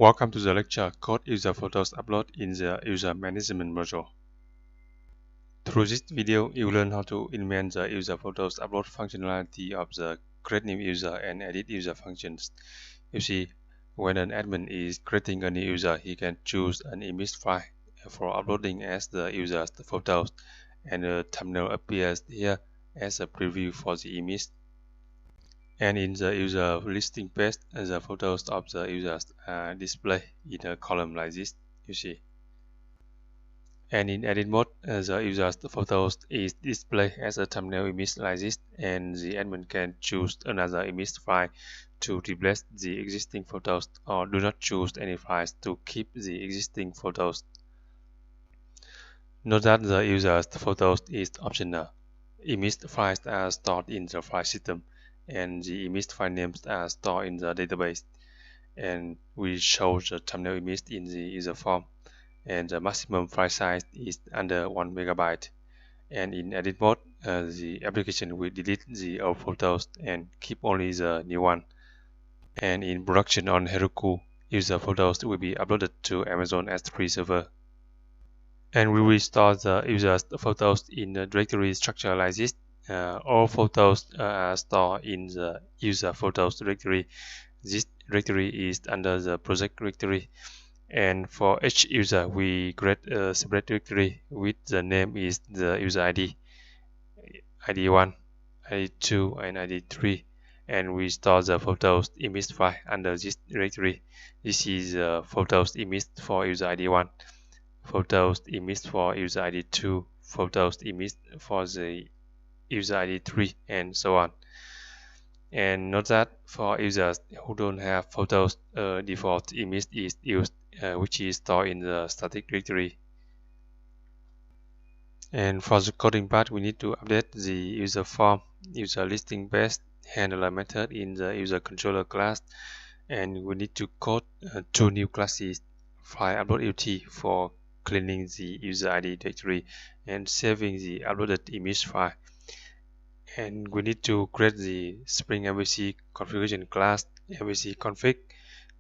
Welcome to the lecture Code User Photos Upload in the User Management module. Through this video, you will learn how to implement the User Photos Upload functionality of the Create New User and Edit User functions. You see, when an admin is creating a new user, he can choose an image file for uploading as the user's photos, and the thumbnail appears here as a preview for the image. And in the user listing page, the photos of the users are displayed in a column like this, you see. And in edit mode, the user's photos is displayed as a thumbnail image like this, and the admin can choose another image file to replace the existing photos, or do not choose any files to keep the existing photos. Note that the user's photos is optional. Image files are stored in the file system, and the image file names are stored in the database. And we show the thumbnail image in the user form, and the maximum file size is under 1 MB. And in edit mode, the application will delete the old photos and keep only the new one. And in production on Heroku, user photos will be uploaded to Amazon S3 server. And we will store the user's photos in the directory structure like this. All photos are stored in the user photos directory. This directory is under the project directory. And for each user, we create a separate directory with the name is the user ID, ID1, ID2, and ID3. And we store the photos image file under this directory. This is the photos image for user ID1, photos image for user ID2, photos image for the user ID3, and so on. And note that for users who don't have photos, default image is used, which is stored in the static directory. And for the coding part, we need to update the user form, user listing page, handler method in the user controller class, and we need to code two new classes, file upload UT for cleaning the user ID directory and saving the uploaded image file. And we need to create the Spring MVC configuration class MVC config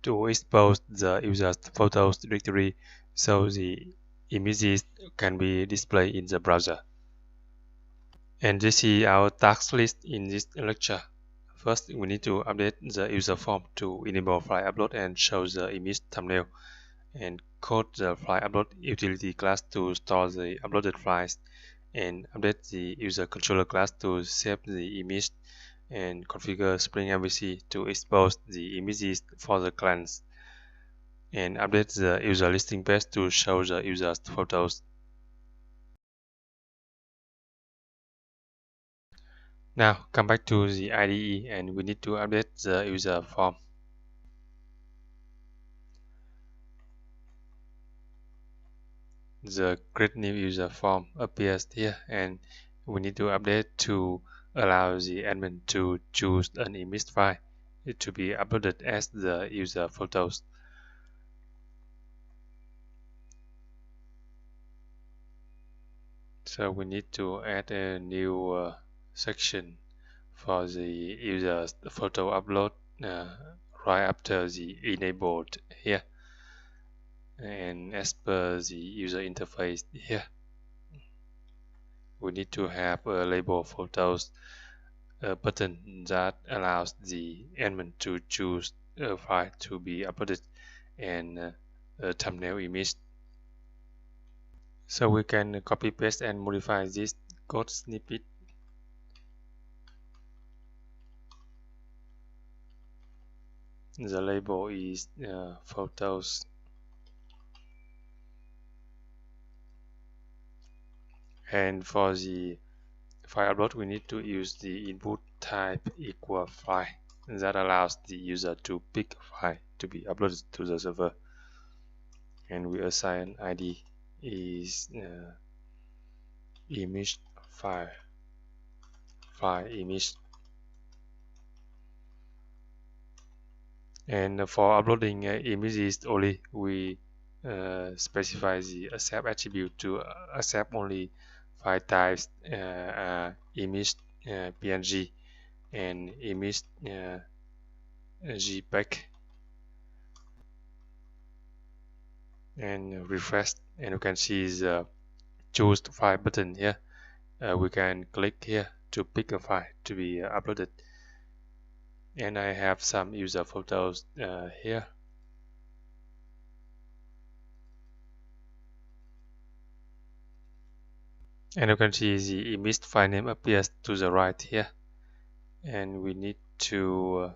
to expose the user's photos directory so the images can be displayed in the browser. And this is our task list in this lecture. First, we need to update the user form to enable file upload and show the image thumbnail, and code the file upload utility class to store the uploaded files, and update the user controller class to save the image, and configure Spring MVC to expose the images for the clients, and update the user listing page to show the user's photos. Now come back to the IDE, and we need to update the user form. The create new user form appears here, and we need to update to allow the admin to choose an image file to be uploaded as the user photos. So we need to add a new section for the user's photo upload right after the enabled here, and as per the user interface here, we need to have a label photos button that allows the admin to choose a file to be uploaded, and a thumbnail image. So we can copy paste and modify this code snippet. The label is photos, and for the file upload we need to use the input type equal file that allows the user to pick a file to be uploaded to the server, and we assign ID is image file image. And for uploading images only, we specify the accept attribute to accept only file types, image PNG and image JPEG. and refresh, and you can see the choose file button here. We can click here to pick a file to be uploaded, and I have some user photos here. And you can see the image file name appears to the right here, and we need to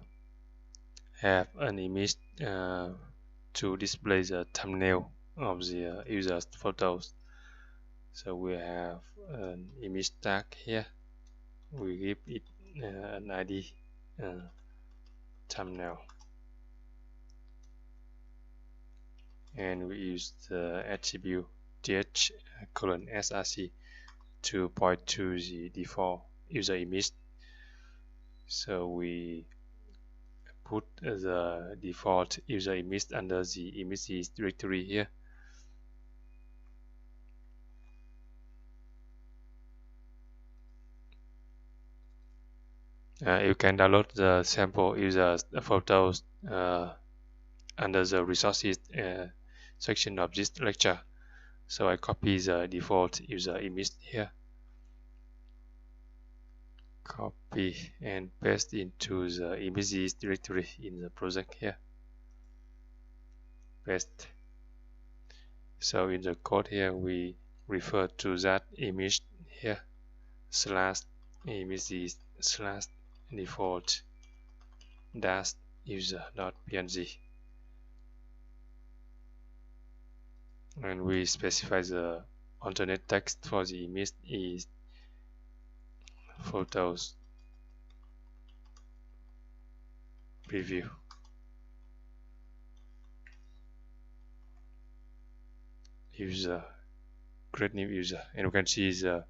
have an image to display the thumbnail of the user's photos. So we have an image tag here. We give it an ID thumbnail, and we use the attribute th:/src to point to the default user image. So we put the default user image under the images directory here. You can download the sample user photos under the resources section of this lecture. So I copy the default user image here, copy and paste into the images directory in the project here, paste. So in the code here we refer to that image here, slash images slash default dash user.png, and we specify the alternate text for the image is photos preview. User, create new user, and you can see the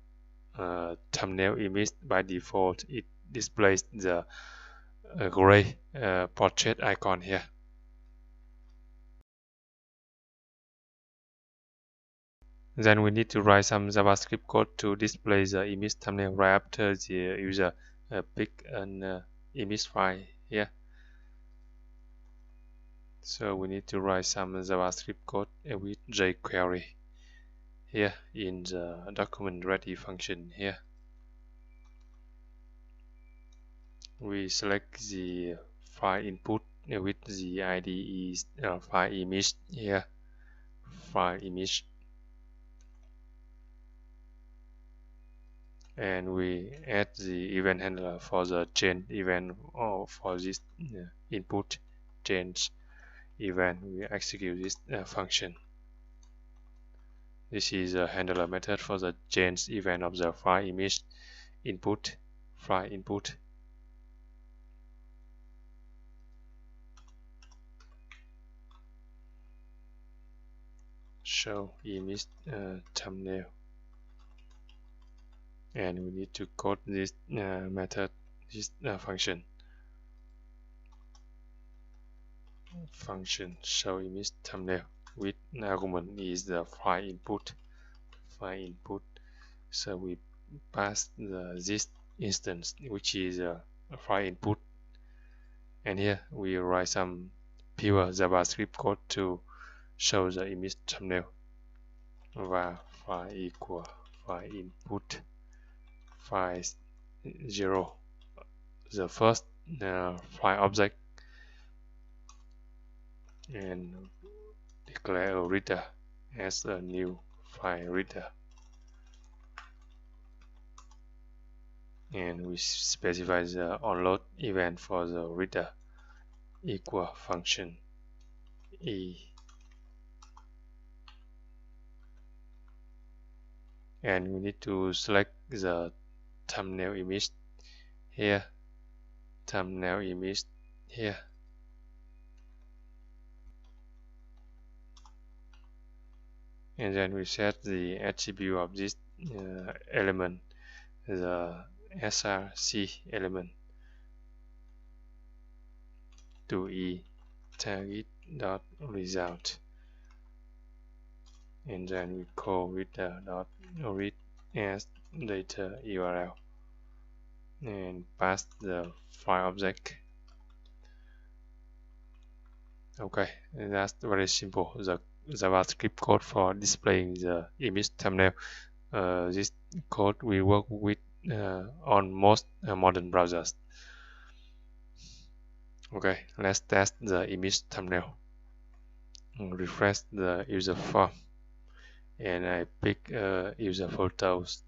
thumbnail image. By default it displays the gray portrait icon here. Then we need to write some JavaScript code to display the image thumbnail right after the user pick an image file here. So we need to write some JavaScript code with jQuery here in the document ready function here. We select the file input with the ID is file image here, file image, and we add the event handler for the change event or for this input change event. We execute this function. This is a handler method for the change event of the file image input, file input. Show image thumbnail, and we need to code this method, this function show image thumbnail with argument is the file input. So we pass this instance which is a file input, and here we write some pure JavaScript code to show the image thumbnail. Và file equal file input file 0, the first file object, and declare a reader as a new file reader, and we specify the onload event for the reader equal function e, and we need to select the thumbnail image here, thumbnail image here, and then we set the attribute of this element, the src element, to e target dot result, and then we call reader dot read as data URL and pass the file object. Okay, that's very simple. The JavaScript code for displaying the image thumbnail. This code will work with on most modern browsers. Okay, let's test the image thumbnail. Refresh the user form, and I pick user photos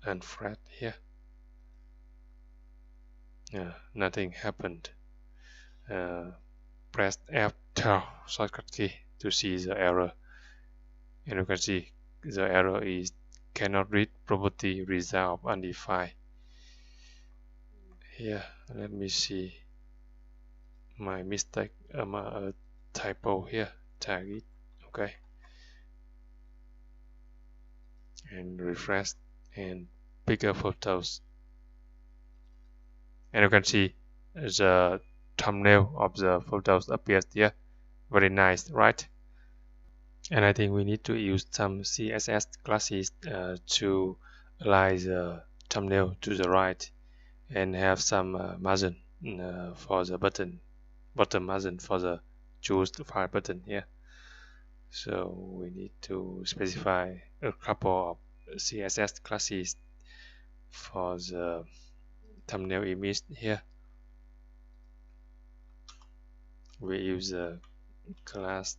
and Fred here. Nothing happened. Press F12 shortcut key to see the error, and you can see the error is cannot read property result undefined. Here, let me see my mistake, my typo here. Tag it. Okay, and refresh and pick up photos, and you can see the thumbnail of the photos appears here. Very nice, right? And I think we need to use some CSS classes to align the thumbnail to the right and have some margin for the bottom margin for the choose file button here. So we need to specify a couple of CSS classes for the thumbnail image here. We use a class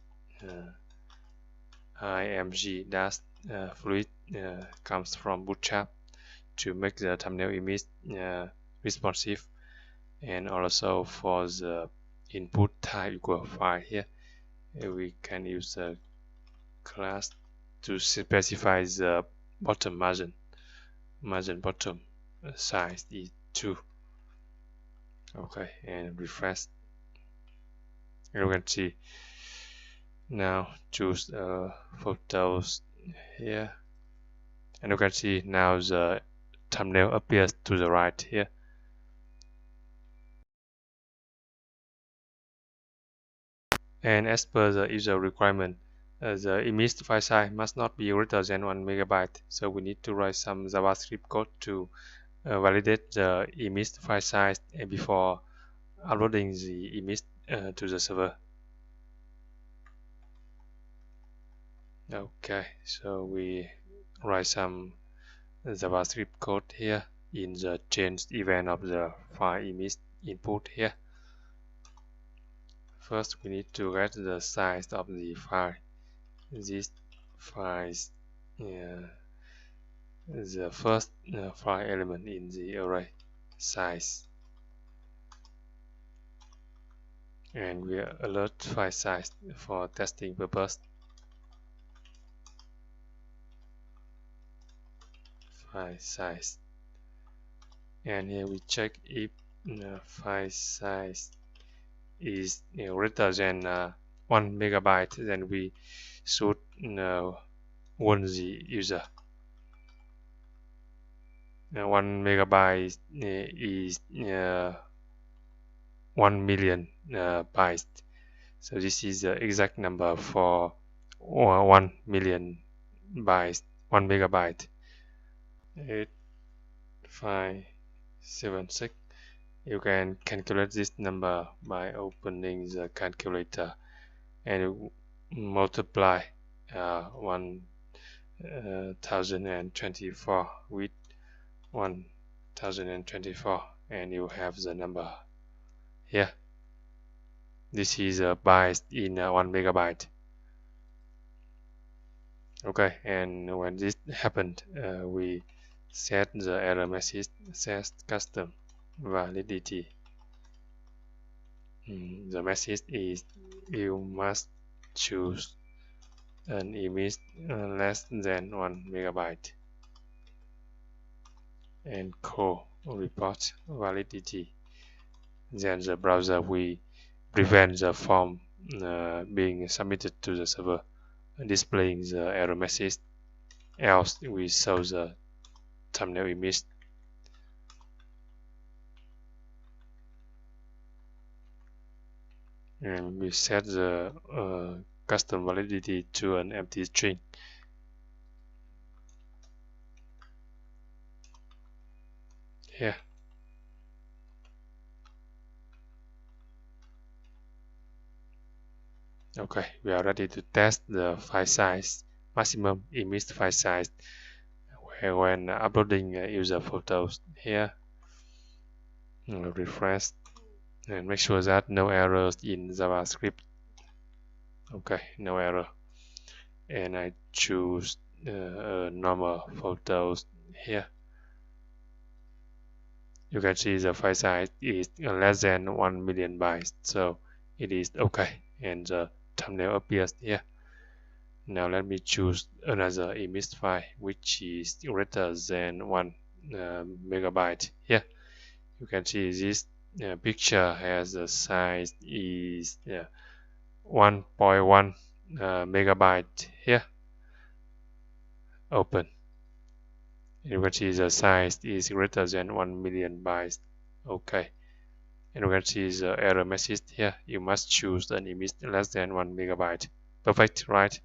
img dash fluid comes from Bootstrap to make the thumbnail image responsive, and also for the input type equal file here we can use the class to specify the bottom margin bottom size is 2. Okay, and refresh. You can see now choose photos here, and you can see now the thumbnail appears to the right here. And as per the user requirement, the image file size must not be greater than 1 megabyte. So we need to write some JavaScript code to validate the image file size before uploading the image to the server. Okay, so we write some JavaScript code here in the change event of the file image input here. First, we need to get the size of the file. This file is the first file element in the array size, and we alert file size for testing purpose. File size, and here we check if file size is greater than 1 megabyte, then we should warn the user. 1 megabyte is 1 million bytes, so this is the exact number for 1 million bytes, 1 megabyte. 8576. You can calculate this number by opening the calculator and multiply 1024 with 1024, and you have the number here. This is a byte in 1 megabyte. Okay, and when this happened, we set the error message set custom validity. The message is you must choose an image less than 1 megabyte, and call report validity. Then the browser will prevent the form being submitted to the server, displaying the error message, else we show the thumbnail image. And we set the custom validity to an empty string. Here. Okay, we are ready to test the file size, maximum image file size when uploading user photos. Here, refresh and make sure that no errors in JavaScript. Okay, no error. And I choose normal photos here. You can see the file size is less than 1 million bytes, so it is okay, and the thumbnail appears here. Now let me choose another image file which is greater than 1 megabyte. Here you can see this picture has a size is 1.1 megabyte. Here, open. You can see the size is greater than 1 million bytes. Okay. And you can see the error message here. You must choose an image less than 1 megabyte. Perfect, right?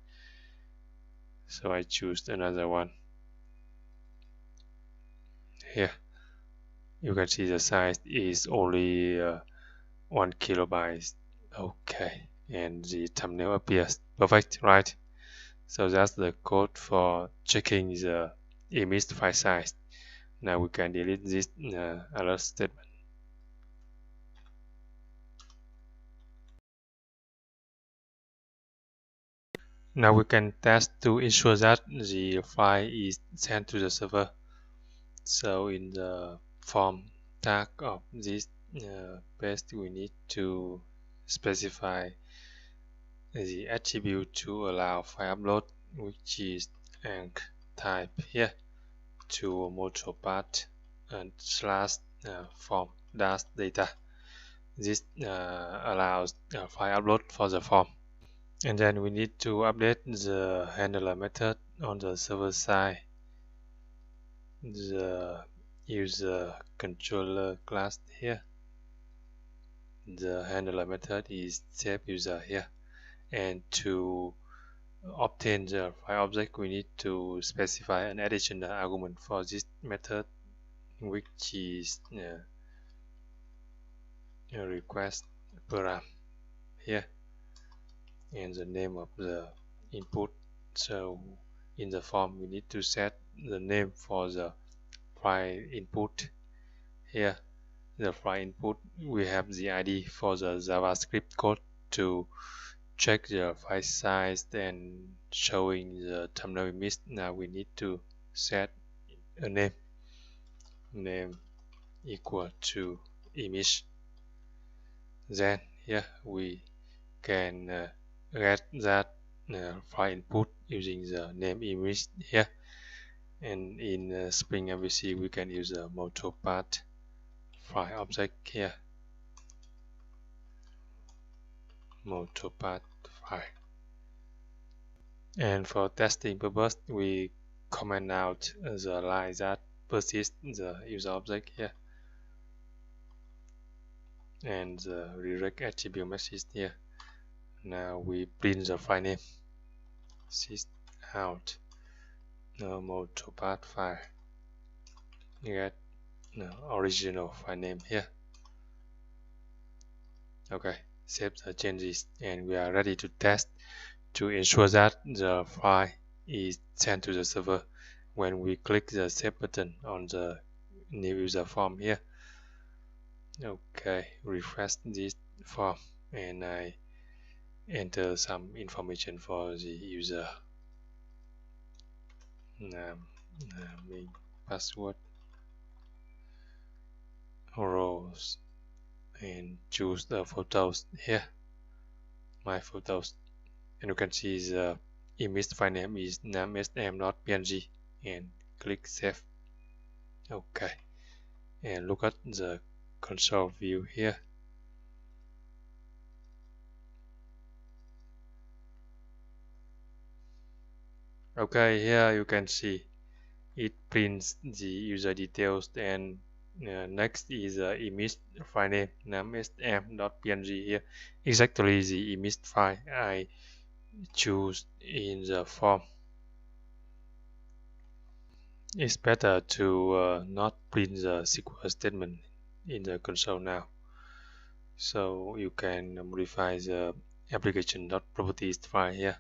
So I choose another one. Here, you can see the size is only 1 kilobyte. Okay, and the thumbnail appears. Perfect, right? So that's the code for checking the image file size. Now we can delete this alert statement. Now we can test to ensure that the file is sent to the server. So in the form tag of this page, we need to specify the attribute to allow file upload, which is anc type here to multipath and slash form dash data. This allows file upload for the form. And then we need to update the handler method on the server side. The user controller class here. The handler method is SafeUser here. And to obtain the file object, we need to specify an additional argument for this method, which is a request param here, and the name of the input. So in the form, we need to set the name for the file input here. The file input, we have the ID for the JavaScript code to check the file size and showing the thumbnail image. Now we need to set a name equal to image. Then here we can get that file input using the name image here. And in Spring MVC we can use a multipath file object here. Multipath file. And for testing purpose, we comment out the line that persists the user object here, and the redirect attribute message here. Now we print the file name. Sys out multipath file. Get the original file name here. Okay, save the changes, and we are ready to test to ensure that the file is sent to the server. When we click the save button on the new user form here. Okay, refresh this form and I enter some information for the user. Name, password, roles, and choose the photos here. My photos, and you can see the image file name is namesm.png, and click save. Okay, and look at the console view here. Okay, here you can see it prints the user details, and next is the image file name namesm.png here, exactly the image file I choose in the form. It's better to not print the SQL statement in the console now. So you can modify the application.properties file here.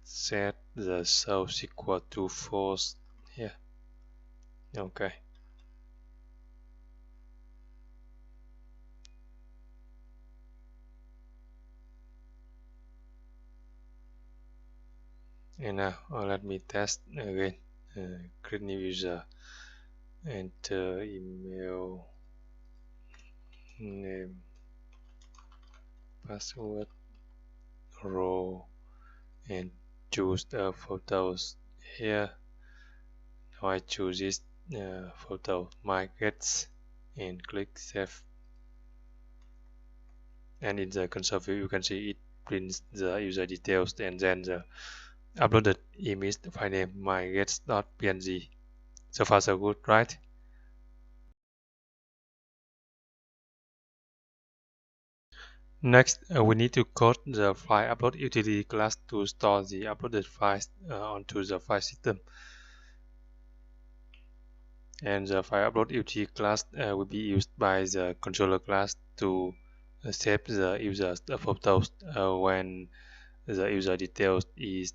Set the source equal to false here. Okay. And now let me test again. Create new user, enter email, name, password, row, and choose the photos here. Now I choose this photo, my gets, and click save. And in the console view, you can see it prints the user details and then the uploaded image file name mygets.png. So far so good, right? Next, we need to code the file upload utility class to store the uploaded files onto the file system. And the file upload utility class will be used by the controller class to save the user's photos when the user details is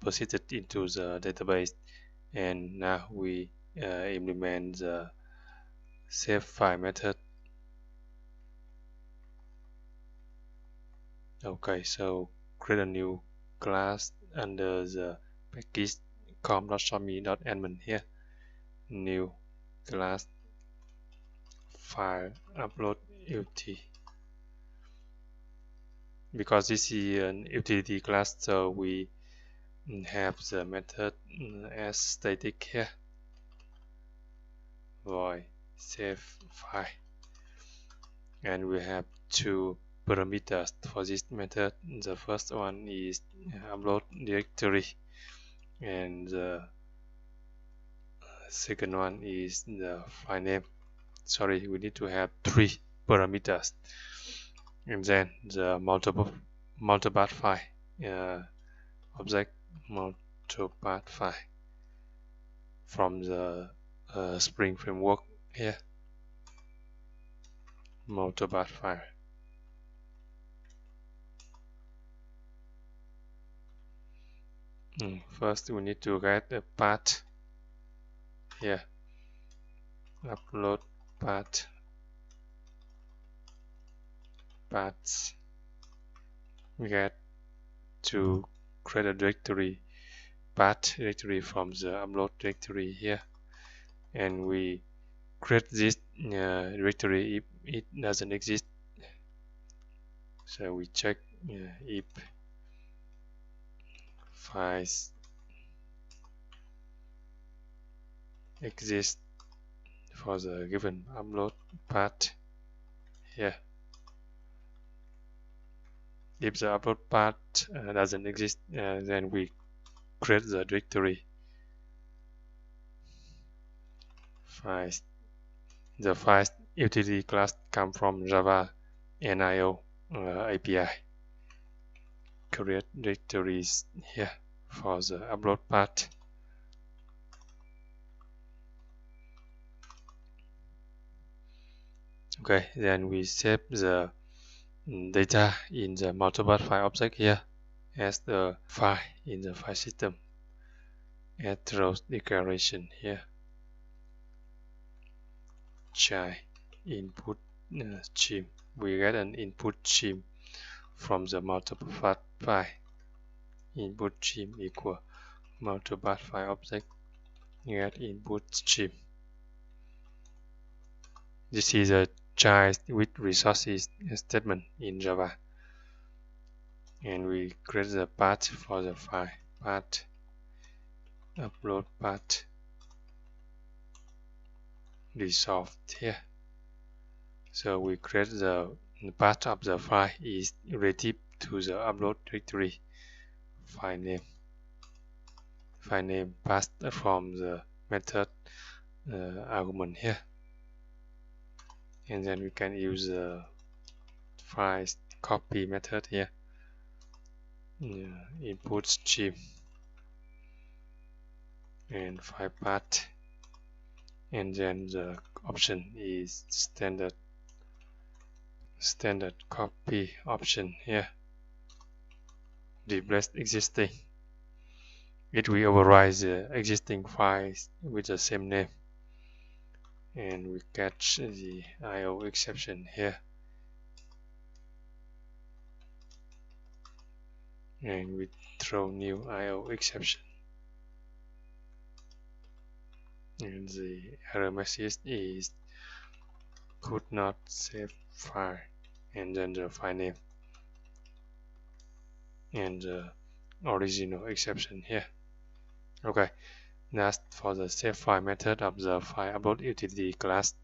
persisted into the database. And now we implement the save file method. Okay, so create a new class under the package com.shopme.admin here. New class file upload utility. Because this is an utility class, so we have the method as static here. Void save file. And we have two parameters for this method. The first one is upload directory, and the second one is the file name. Sorry, we need to have three parameters. And then the multipath file, object multipath file from the Spring framework here. Multipath file. First, we need to get a path here. Upload paths. We get to create a directory, path directory from the upload directory here, and we create this directory if it doesn't exist. So we check if files exist for the given upload path here. If the upload path doesn't exist, then we create the directory files. The files utility class come from Java NIO API. Create directories here for the upload path. Okay, then we save the data in the multipath file object here as the file in the file system. Add rows declaration here. Child input stream. We get an input stream from the multipath file. Input stream equal multipath file object get input stream. This is a child with resources statement in Java, and we create the path for the file. Path upload path resolved here. So we create the path of the file is relative to the upload directory. File name passed from the method argument here, and then we can use the file copy method here. Input stream and file path, and then the option is standard standard copy option here. Replace existing. It will override the existing files with the same name, and we catch the IO exception here, and we throw new IO exception, and the error message is could not save file, and then the file name and the original exception here. Okay, that's for the save file method of the file upload utility class.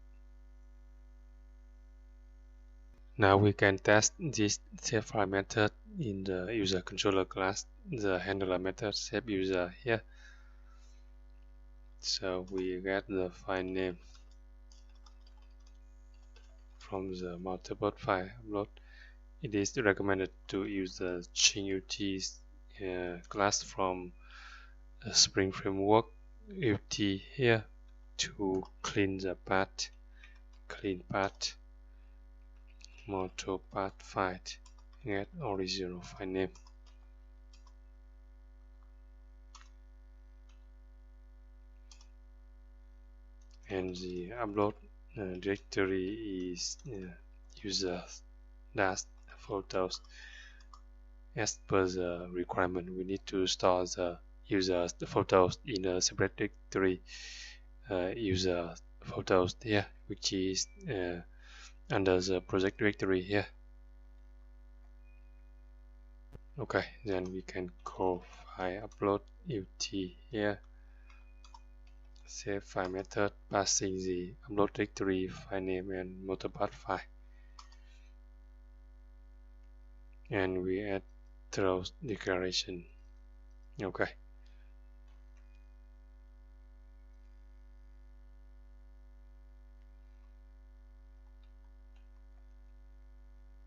Now we can test this save file method in the user controller class, the handler method save user here. So we get the file name from the multiple file upload. It is recommended to use the ChinUT class from Spring Framework UT here to clean the path, clean path, multipath file, get original file name. And the upload directory is user dash photos. As per the requirement, we need to store the user's photos in a separate directory, user photos here, which is under the project directory here. Okay, then we can call file upload ut here, save file method, passing the upload directory file name and multipath file, and we add throws declaration. Okay.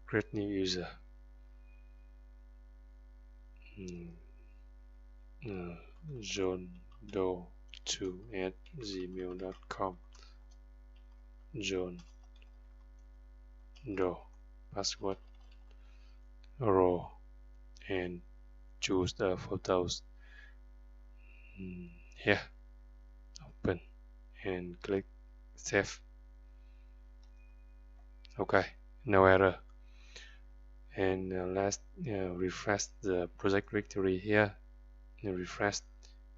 Create new user. johndoe2@gmail.com. John Doe, password row, and choose the photos here. Open and click save. Okay, no error. And let's refresh the project directory here. Refresh,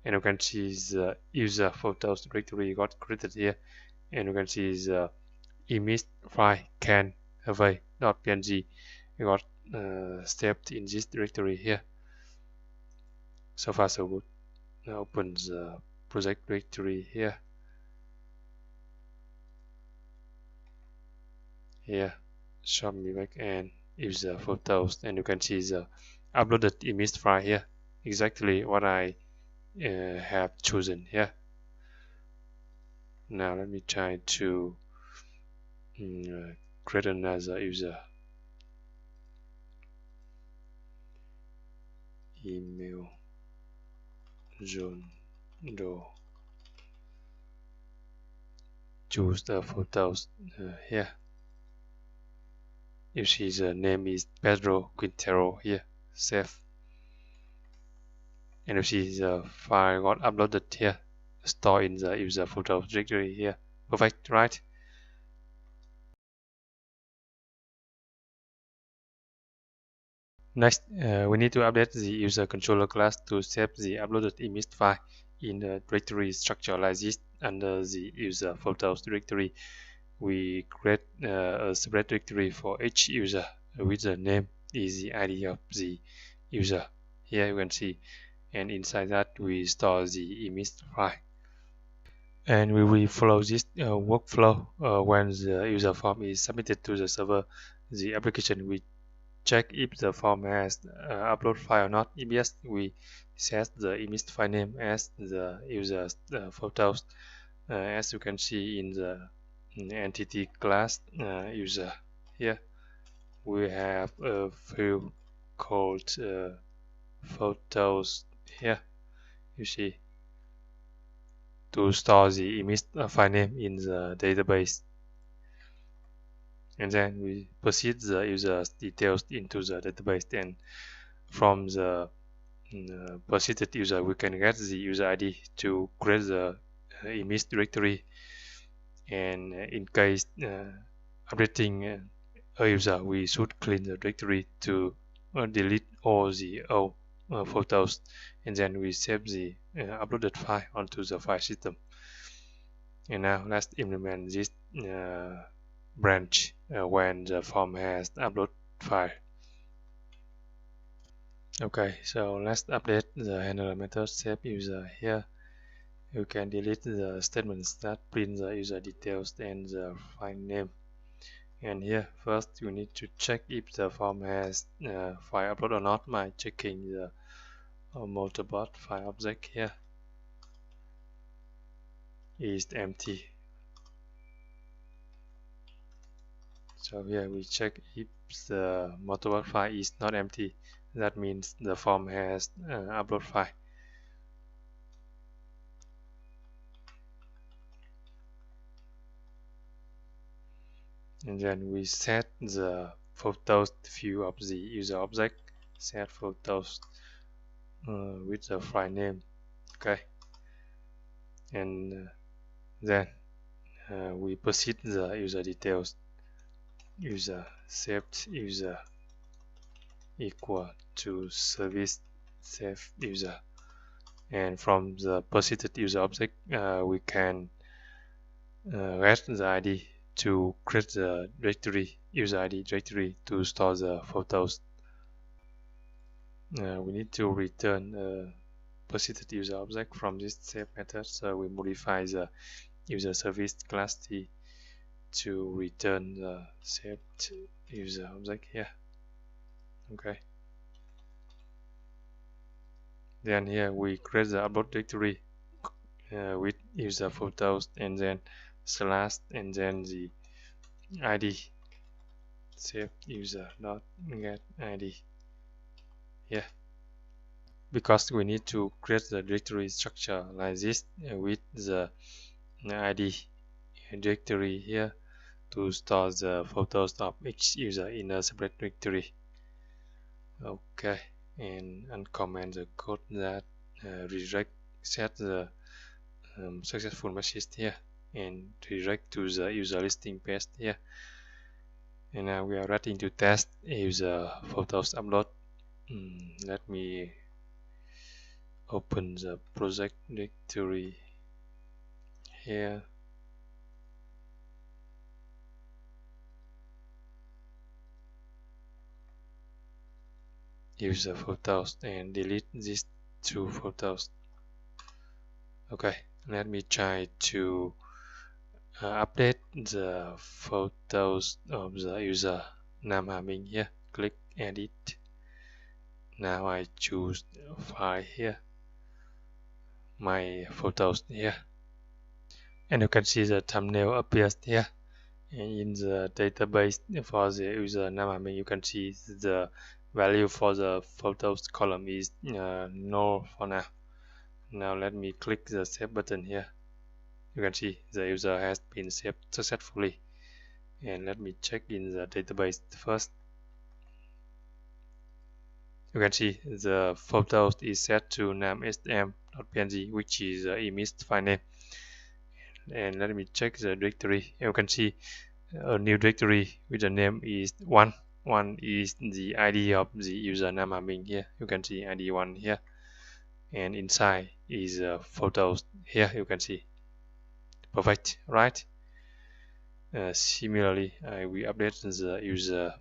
and you can see the user photos directory got created here, and you can see the image file can away.png got saved in this directory here. So far so good. Now open the project directory here. Here, show me back and user photos, and you can see the uploaded image file here. Exactly what I have chosen here. Now let me try to create another user. Email John Doe. Choose the photos here. You see the name is Pedro Quintero here. Save. And you see the file got uploaded here. Store in the user photos directory here. Perfect, right? Next, we need to update the user controller class to save the uploaded image file in the directory structure like this. Under the user photos directory, we create a separate directory for each user with the name is the ID of the user. Here you can see, and inside that we store the image file. And we will follow this workflow when the user form is submitted to the server. The application will check if the form has upload file or not. If yes, we set the image file name as the user's photos. As you can see in the entity class user here, we have a field called photos here. You see, to store the image file name in the database. and then we proceed the user's details into the database, and from the proceeded user we can get the user ID to create the image directory, and in case updating a user, we should clean the directory to delete all the old photos, and then we save the uploaded file onto the file system. And now let's implement this branch when the form has upload file. Okay, so let's update the handler method save user. Here you can delete the statements that print the user details and the file name. And here first you need to check if the form has file upload or not by checking the multibot file object. Here is empty. So here we check if the multibot file is not empty. That means the form has upload file. And then we set the photos view of the user object. Set photos with the file name. Okay, and then we proceed the user details. User saved user equal to service saved user, and from the proceeded user object we can get the ID to create the directory, user ID directory, to store the photos. We need to return proceeded user object from this save method, so we modify the user service class T to return the saved user object here. Okay, then here we create the upload directory with user photos, and then slash, and then the ID saved user dot get ID here, because we need to create the directory structure like this with the ID directory here to store the photos of each user in a separate directory. Okay, and uncomment the code that redirect set the successful message here and redirect to the user listing page here. And now we are ready to test user photos upload. Let me open the project directory here. User photos, and delete these two photos. Okay, let me try to update the photos of the user Nam Ha Minh here. Click edit. Now I choose file here, my photos here, and you can see the thumbnail appears here. And in the database for the user Nam Ha Minh, you can see the value for the photos column is null for now. Now let me click the save button here. You can see the user has been saved successfully. And let me check in the database first. You can see the photos is set to namsm.png, which is the image file name. And let me check the directory. You can see a new directory with the name is 1. 1 is the ID of the user Nam Ha Minh here. You can see ID 1 here. And inside is photos here. You can see. Perfect, right? Similarly, I will update the user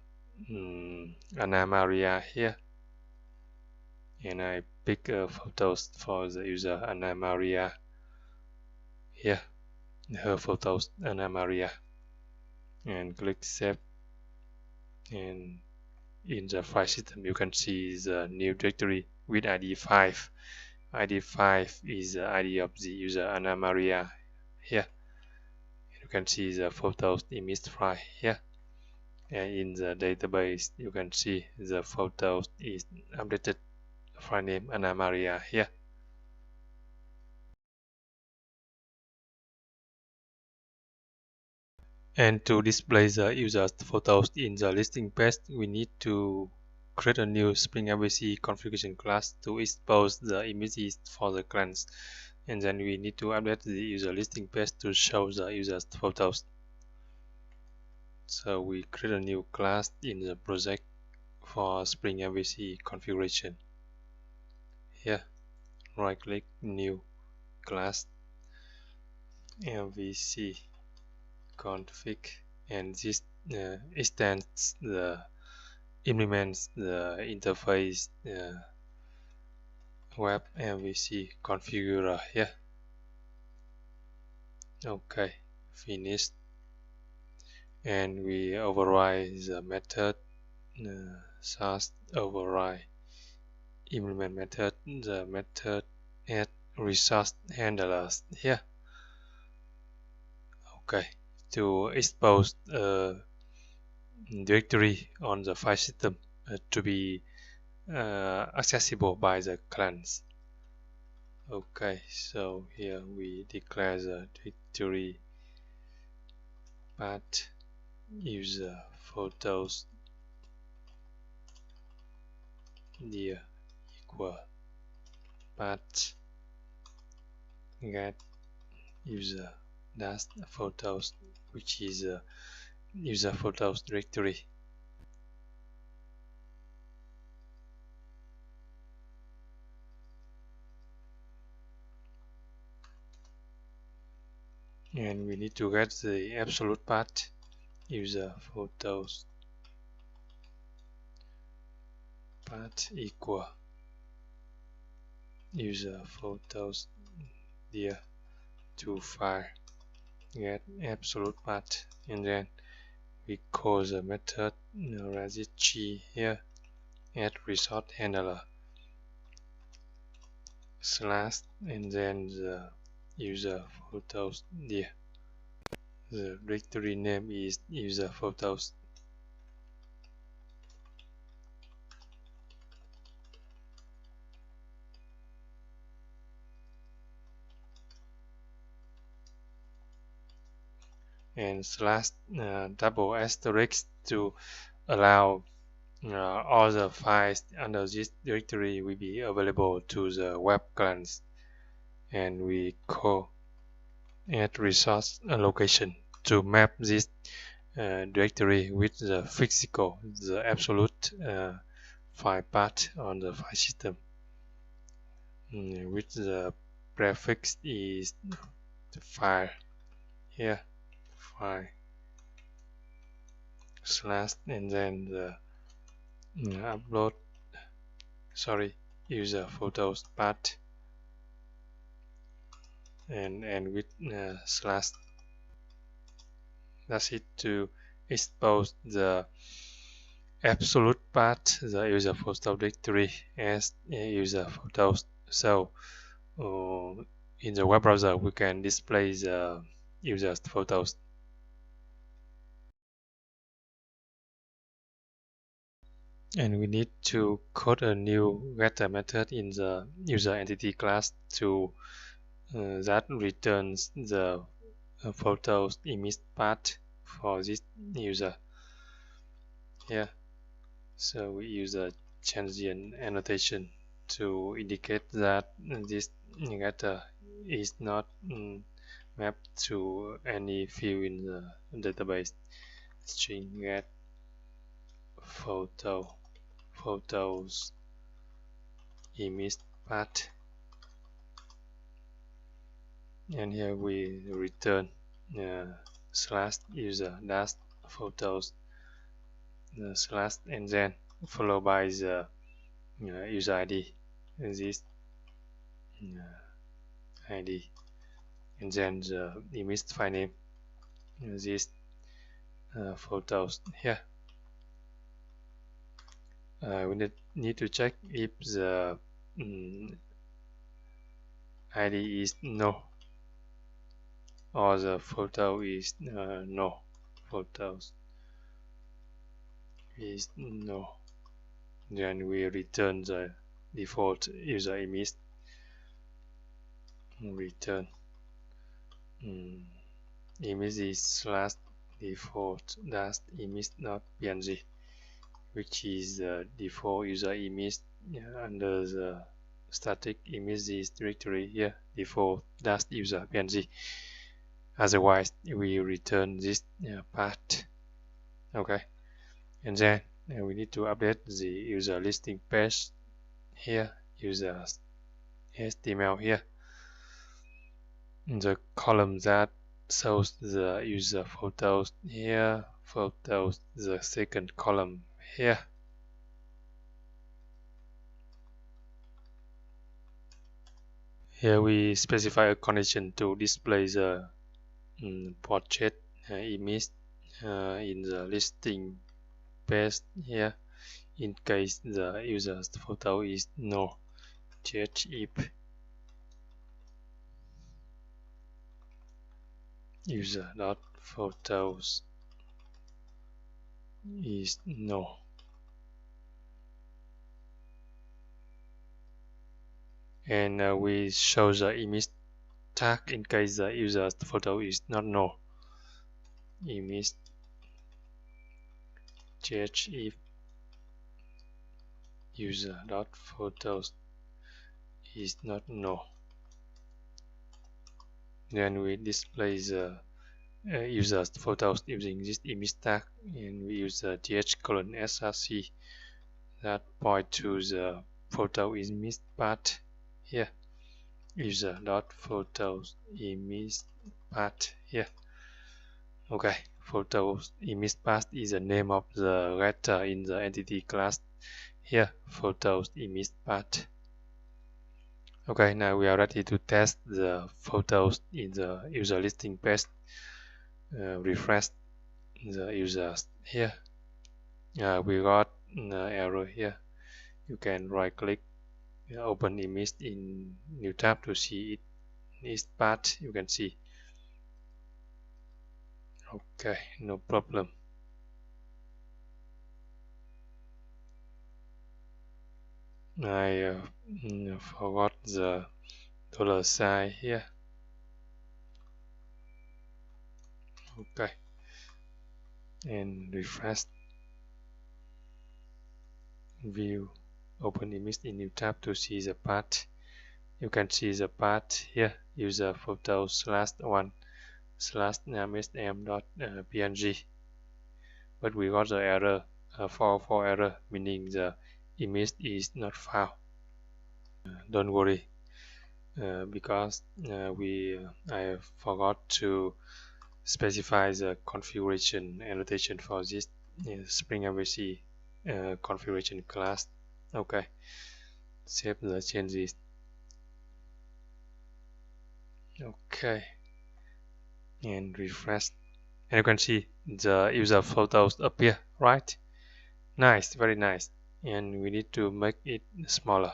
Anna Maria here, and I pick photos for the user Anna Maria here, her photos Anna Maria, and click save. And in the file system you can see the new directory with ID 5. ID 5 is the ID of the user Anna Maria here. You can see the photos image file here. And in the database you can see the photos is updated file name Anna Maria here. And to display the user's photos in the listing page, we need to create a new Spring MVC configuration class to expose the images for the clients. And then we need to update the user listing page to show the user's photos. So we create a new class in the project for Spring MVC configuration. Here, right click, new class, MVC config, and this extends the implements the interface web MVC configurer here. Okay, finished. And we override the method source override implement method, the method add resource handlers here. Okay, to expose a directory on the file system to be accessible by the clients. Okay, so here we declare the directory path user photos here equal path get user dash photos, which is a user photos directory. And we need to get the absolute path user photos path equal user photos here to file get absolute path, and then we call the method registry here add resource handler slash, and then the user photos here. The directory name is user photos. And slash double asterisk to allow all the files under this directory will be available to the web clients. And we call add resource allocation to map this directory with the physical, the absolute file path on the file system, with the prefix is the file here file slash, and then the upload user photos path, and with slash. That's it to expose the absolute path, the user photo directory as user photos. So in the web browser we can display the user's photos. And we need to code a new getter method in the user entity class to that returns the photos image path for this user here. So we use a transient annotation to indicate that this getter is not mapped to any field in the database. String get photos image path, and here we return slash user dash photos slash, and then followed by the user ID, this ID, and then the image file name, this photos here. We need to check if the ID is no, or the photo is no. Photos is no. Then we return the default user image. Return image is slash default dash image.png, which is the default user image under the static images directory here, default dash user png. Otherwise we return this path. Okay, and then we need to update the user listing page here, user HTML here, in the column that shows the user photos here, photos, the second column here. Here we specify a condition to display the portrait image in the listing page here, in case the user's photo is no. Check if user.photos is no. And we show the image tag in case the user's photo is not no. Image check if user.photos is not no. Then we display the user's photos using this image tag, and we use the th:/src that point to the photo image path here, user.photos image path here. Okay, photos image path is the name of the getter in the entity class here, photos image path. Okay, now we are ready to test the photos in the user listing page. Refresh the users here. We got error here. You can right click, open image in new tab to see its path. You can see. Okay, no problem. I forgot the $sign here. Okay, and refresh, view, open image in new tab to see the path. You can see the path here, user photo /1/namesm.png, but we got the error, 404 error, meaning the image is not found. Don't worry, because I forgot to specify the configuration annotation for this Spring MVC configuration class. Okay, save the changes. Okay, and refresh, and you can see the user photos appear, right? Nice, very nice. And we need to make it smaller,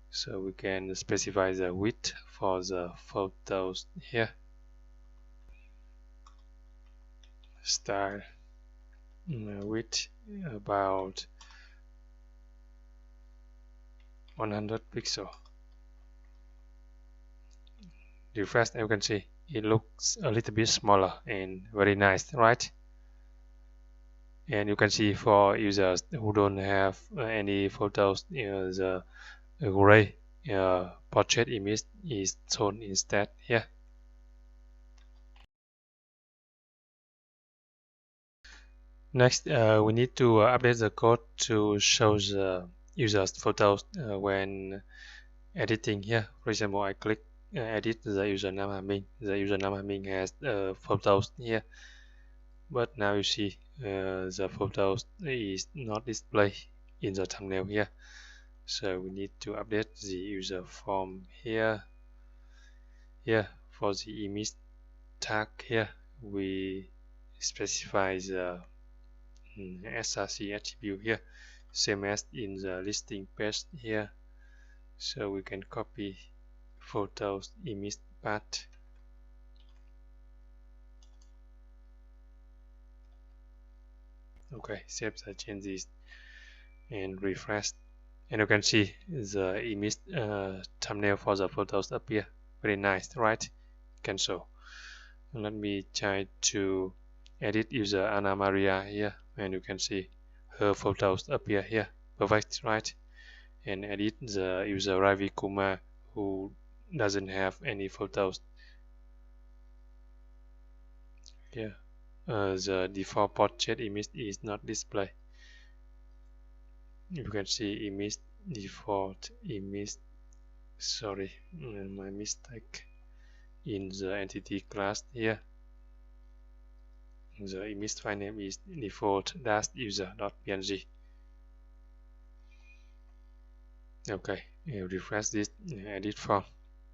so we can specify the width for the photos here. Style width about 100 pixels. Refresh, and you can see it looks a little bit smaller and very nice, right? And you can see for users who don't have any photos, the gray portrait image is shown instead here. Next, we need to update the code to show the user's photos when editing here. For example, I click edit the username Haming. The username Haming has photos here, but now you see the photos is not displayed in the thumbnail here. So we need to update the user form here. Here for the image tag here, we specify the src attribute here, same as in the listing page here. So we can copy photos image path. Okay, save the changes and refresh, and you can see the image thumbnail for the photos appear. Very nice, right? Can show. Let me try to edit user Anna Maria here, and you can see her photos appear here. Perfect, right? And edit the user Ravi Kumar, who doesn't have any photos here. The default portrait image is not displayed. You can see image default image. Sorry, my mistake. In the entity class here, the image file name is default-user.png. Okay, you refresh this edit form,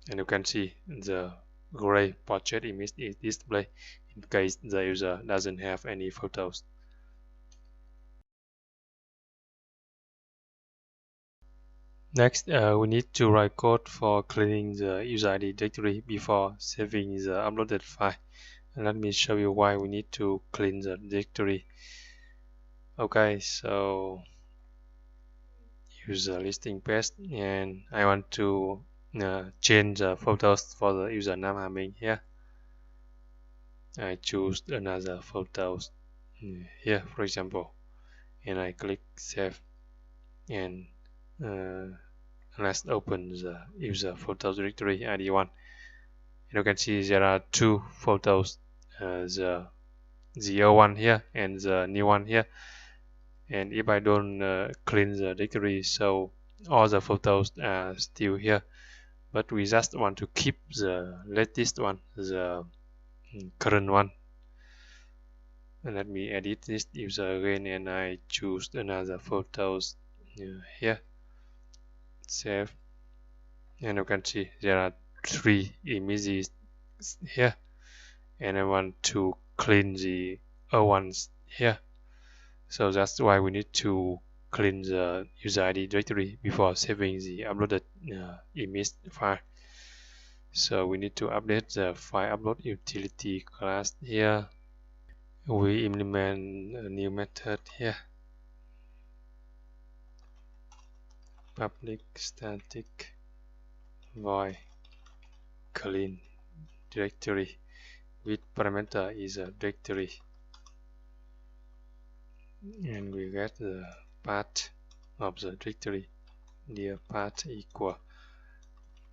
and you can see the gray portrait image is displayed in case the user doesn't have any photos. Next, we need to write code for cleaning the user ID directory before saving the uploaded file. And let me show you why we need to clean the directory. Okay, so use the listing page, and I want to change the photos for the user Nam Ha Minh here. I choose another photos here, for example, and I click save, and let's open the user photos directory ID1. And you can see there are two photos, the old one here and the new one here. And if I don't clean the directory, so all the photos are still here, but we just want to keep the latest one, the current one. And let me edit this user again, and I choose another photos here, save, and you can see there are 3 images here, and I want to clean the old ones here. So that's why we need to clean the user ID directory before saving the uploaded image file. So we need to update the file upload utility class here. We implement a new method here, public static void clean directory with parameter is a directory, and we get the path of the directory. Dear path equal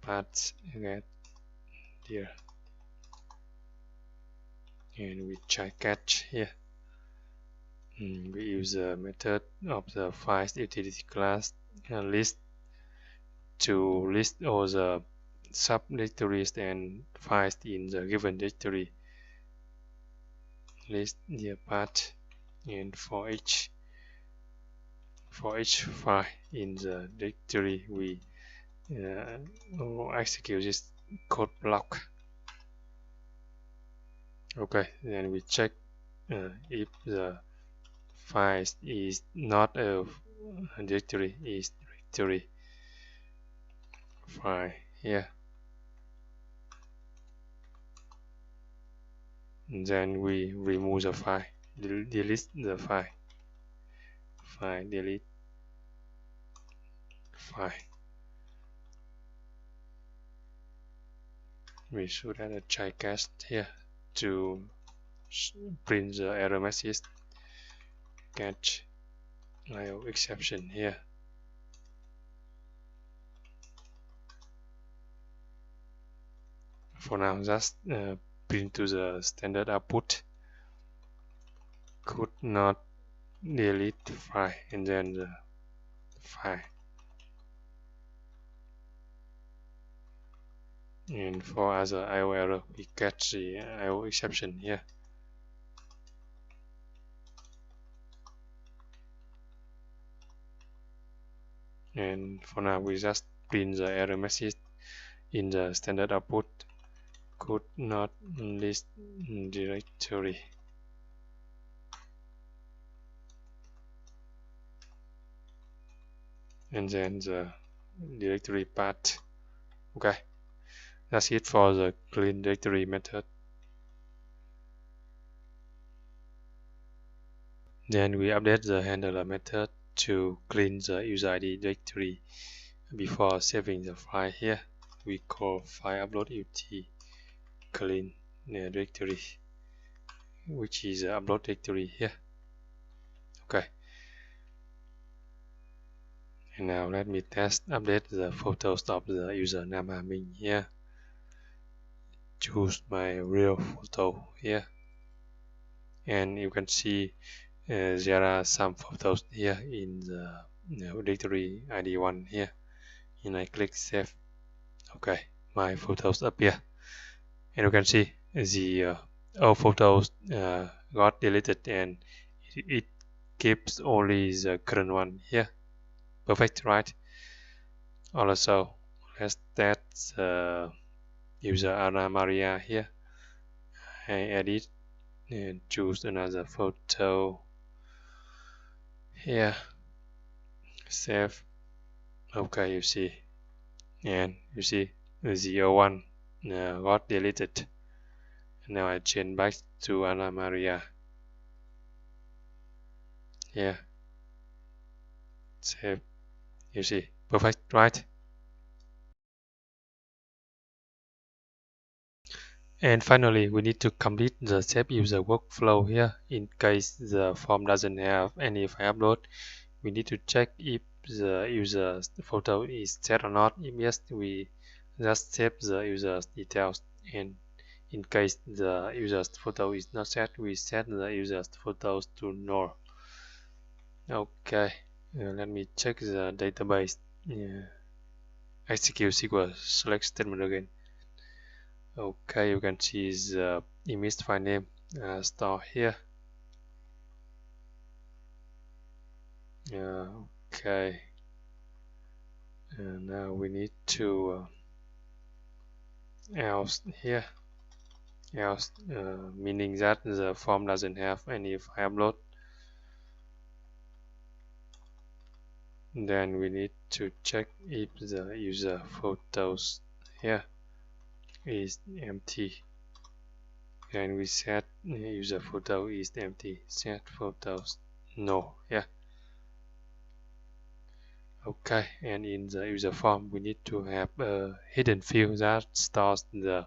path get here, and we try catch here. We use the method of the files utility class list to list all the subdirectories and files in the given directory. List the path, and for each file in the directory we execute this code block. Okay, then we check if the file is not a directory, is directory file here. And then we remove the file, delete the file, delete file. We should add a try catch here to print the error message, catch IO exception here. For now, just print to the standard output, could not delete file, and then the file. And for other IO error, we catch the IO exception here. And for now, we just print the error message in the standard output, could not list directory. And then the directory path. Okay, that's it for the clean directory method. Then we update the handler method to clean the user ID directory before saving the file here. We call file upload ut clean directory. which is the upload directory here. Okay, and now let me update the photos of the user Nam Ha Minh here. Choose my real photo here, and you can see there are some photos here in the directory ID1 here, and I click save. Okay, my photos appear, and you can see the all photos got deleted, and it keeps only the current one here. Perfect, right? Also, let's test user Ana Maria here. I edit and choose another photo here, save. Okay, you see, and you see the one got deleted. Now I change back to Ana Maria here, save. You see, perfect, right? And finally, we need to complete the save user workflow here. In case the form doesn't have any file upload, we need to check if the user's photo is set or not. If yes, we just save the user's details, and in case the user's photo is not set, we set the user's photos to null. Okay, let me check the database. Execute SQL select statement again. Okay, you can see the image file name stored here. Okay, now we need to else here, else meaning that the form doesn't have any file upload. Then we need to check if the user photos here is empty, and we set user photo is empty, set photos no. Yeah, okay, and in the user form we need to have a hidden field that stores the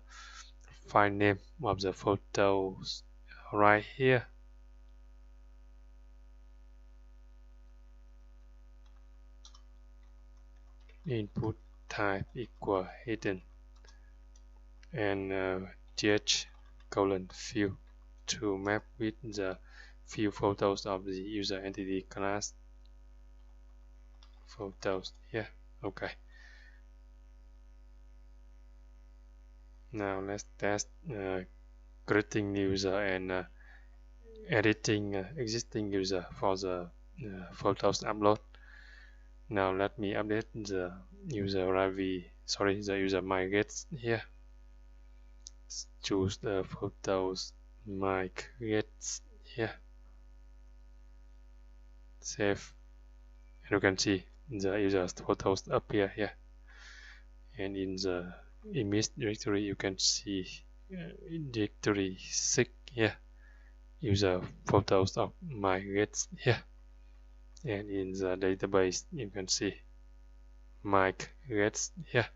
file name of the photos right here. Input type equal hidden, and th field to map with the few photos of the user entity class photos here. Okay, now let's test creating new user and editing existing user for the photos upload. Now let me update the user Ravi, sorry, the user MyGets here. Choose the photos MyGets here, save, and you can see the user's photos appear here, and in the image directory you can see directory 6 here, user photos of MyGets here, and in the database you can see MyGets here.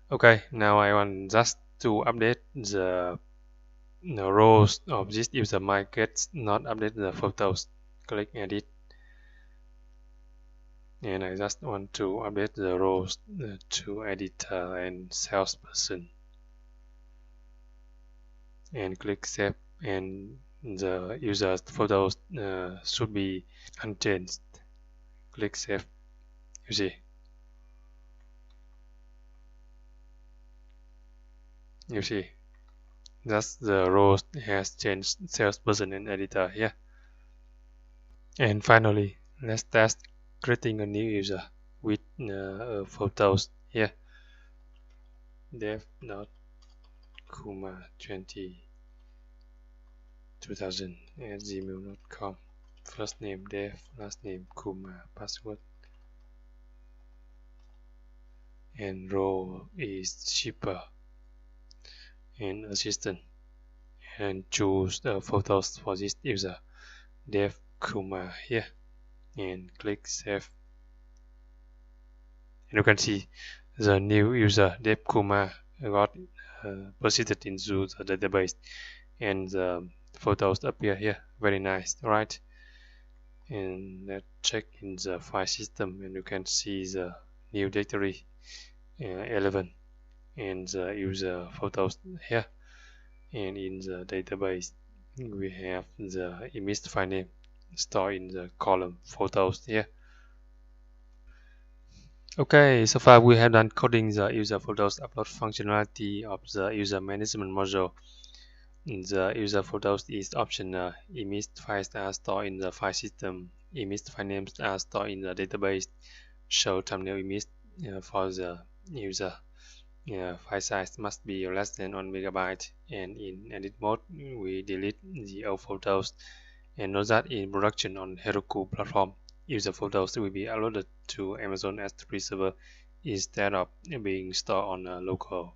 Okay, now I want just to update the rows of this user MyGets, not update the photos. Click edit, and I just want to update the rows to editor and salesperson, and click save, and the user's photos should be unchanged. Click save. You see, just the rows has changed salesperson and editor here. And finally, let's test creating a new user with photos here. dev.kumar2000@gmail.com. First name dev, last name Kumar, password, and role is shipper and assistant, and choose the photos for this user dev Kumar here, and click save, and you can see the new user dev Kumar got proceeded into the database, and the photos appear here. Very nice, right? And let's check in the file system, and you can see the new directory 11 and the user photos here. And in the database we have the image file name stored in the column photos here. Okay, so far we have done coding the user photos upload functionality of the user management module. The user photos is optional. Image files are stored in the file system. Image file names are stored in the database. Show thumbnail image for the user. File size must be less than 1 megabyte. And in edit mode, we delete the old photos. And note that in production on Heroku platform, user photos will be uploaded to Amazon S3 server instead of being stored on a local